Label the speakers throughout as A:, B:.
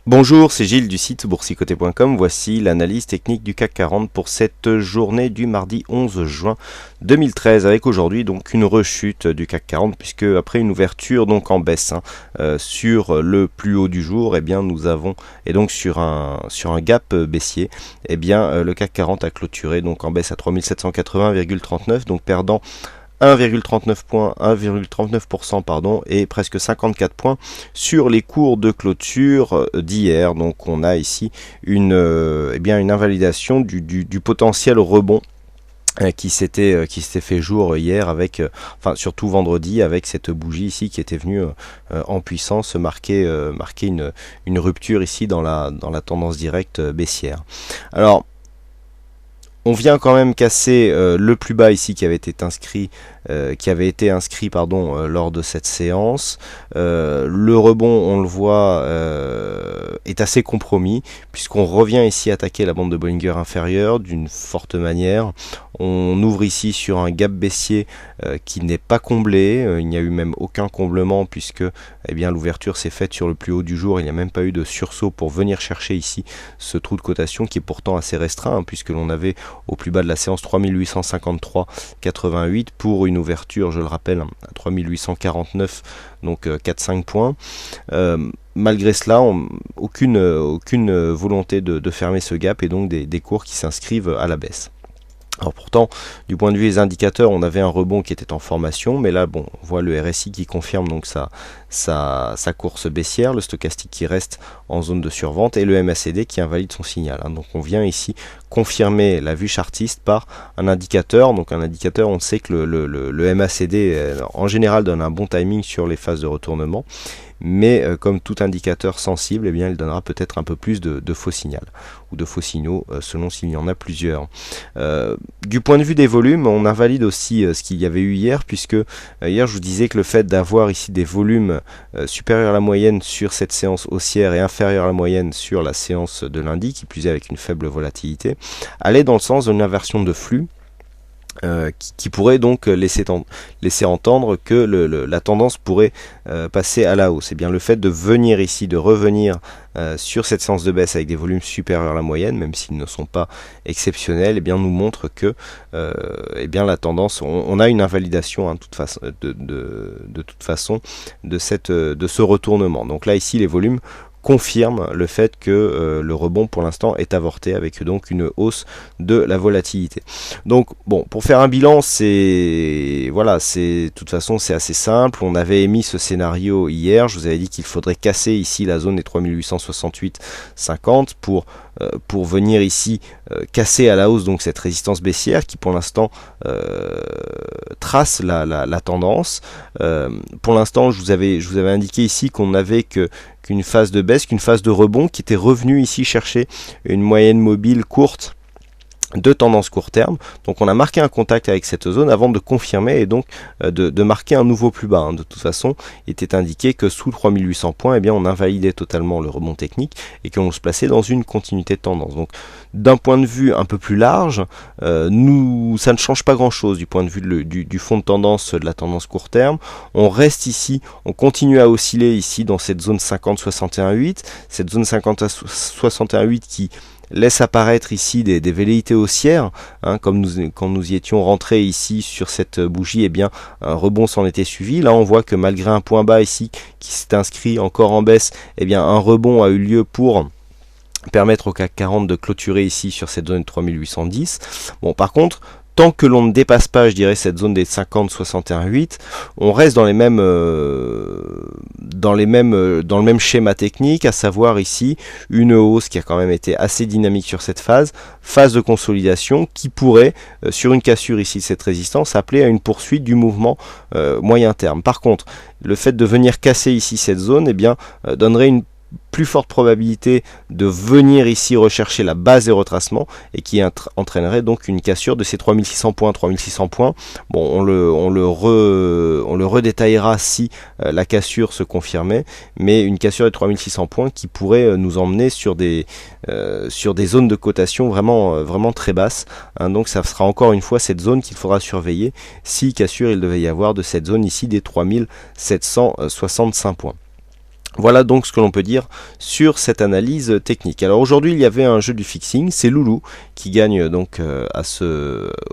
A: Bonjour, c'est Gilles du site boursicoté.com. Voici l'analyse technique du CAC 40 pour cette journée du mardi 11 juin 2013, avec aujourd'hui donc une rechute du CAC 40, puisque après une ouverture donc en baisse sur le plus haut du jour, nous avons, et donc sur un gap baissier, le CAC 40 a clôturé donc en baisse à 3780,39, donc perdant 1,39 points, 1,39% pardon, et presque 54 points sur les cours de clôture d'hier. Donc on a ici une invalidation du potentiel rebond qui s'était fait jour hier avec, surtout vendredi, avec cette bougie ici qui était venue en puissance marquer une rupture ici dans la tendance directe baissière. Alors on vient quand même casser le plus bas ici qui avait été inscrit, lors de cette séance. Le rebond, on le voit, est assez compromis, puisqu'on revient ici attaquer la bande de Bollinger inférieure d'une forte manière. On ouvre ici sur un gap baissier qui n'est pas comblé. Il n'y a eu même aucun comblement, puisque l'ouverture s'est faite sur le plus haut du jour. Il n'y a même pas eu de sursaut pour venir chercher ici ce trou de cotation qui est pourtant assez restreint, puisque l'on avait au plus bas de la séance 3853,88 pour une ouverture, je le rappelle, à 3849, donc 4-5 points. Malgré cela, aucune volonté de fermer ce gap, et donc des cours qui s'inscrivent à la baisse. Alors pourtant, du point de vue des indicateurs, on avait un rebond qui était en formation, mais là, on voit le RSI qui confirme donc sa course baissière, le stochastique qui reste en zone de survente, et le MACD qui invalide son signal. Donc on vient ici confirmer la vue chartiste par un indicateur. Donc un indicateur, on sait que le MACD en général donne un bon timing sur les phases de retournement, mais comme tout indicateur sensible, il donnera peut-être un peu plus de faux signal ou de faux signaux selon s'il y en a plusieurs. Du point de vue des volumes, on invalide aussi ce qu'il y avait eu hier, puisque hier je vous disais que le fait d'avoir ici des volumes supérieurs à la moyenne sur cette séance haussière et inférieurs à la moyenne sur la séance de lundi, qui plus est avec une faible volatilité, allait dans le sens d'une inversion de flux, qui pourrait donc laisser entendre que la tendance pourrait passer à la hausse. Et bien le fait de venir ici, de revenir sur cette séance de baisse avec des volumes supérieurs à la moyenne, même s'ils ne sont pas exceptionnels, nous montre que la tendance, on a une invalidation de toute façon de ce retournement. Donc là ici les volumes confirme le fait que le rebond pour l'instant est avorté, avec donc une hausse de la volatilité. Donc pour faire un bilan, de toute façon c'est assez simple. On avait émis ce scénario hier, je vous avais dit qu'il faudrait casser ici la zone des 3868,50 pour venir ici casser à la hausse donc cette résistance baissière qui pour l'instant trace la tendance. Pour l'instant je vous avais indiqué ici qu'on n'avait qu'une phase de baisse, qu'une phase de rebond qui était revenue ici chercher une moyenne mobile courte de tendance court terme. Donc on a marqué un contact avec cette zone avant de confirmer et donc de marquer un nouveau plus bas. De toute façon, il était indiqué que sous 3800 points, on invalidait totalement le rebond technique et qu'on se plaçait dans une continuité de tendance. Donc d'un point de vue un peu plus large, ça ne change pas grand chose du point de vue du fond de tendance, de la tendance court terme. On reste ici, on continue à osciller ici dans cette zone 50-61,8, cette zone 50-61,8 qui laisse apparaître ici des velléités haussières, quand nous y étions rentrés ici sur cette bougie, un rebond s'en était suivi. Là on voit que malgré un point bas ici qui s'est inscrit encore en baisse, un rebond a eu lieu pour permettre au CAC 40 de clôturer ici sur cette zone 3810. Par contre, tant que l'on ne dépasse pas, je dirais, cette zone des 50-61,8, on reste dans le même schéma technique, à savoir ici une hausse qui a quand même été assez dynamique sur cette phase de consolidation qui pourrait, sur une cassure ici de cette résistance, appeler à une poursuite du mouvement moyen terme. Par contre, le fait de venir casser ici cette zone, donnerait une plus forte probabilité de venir ici rechercher la base des retracements et qui entraînerait donc une cassure de ces 3600 points. On le redétaillera si la cassure se confirmait, mais une cassure de 3600 points qui pourrait nous emmener sur des zones de cotation vraiment très basses. Donc ça sera encore une fois cette zone qu'il faudra surveiller si cassure il devait y avoir de cette zone ici des 3765 points. Voilà donc ce que l'on peut dire sur cette analyse technique. Alors aujourd'hui il y avait un jeu du fixing, c'est Loulou qui gagne donc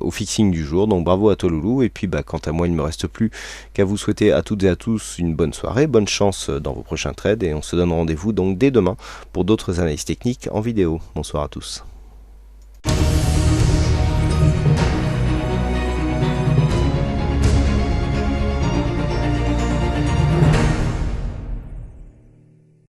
A: au fixing du jour, donc bravo à toi Loulou, et puis quant à moi il ne me reste plus qu'à vous souhaiter à toutes et à tous une bonne soirée, bonne chance dans vos prochains trades, et on se donne rendez-vous donc dès demain pour d'autres analyses techniques en vidéo. Bonsoir à tous.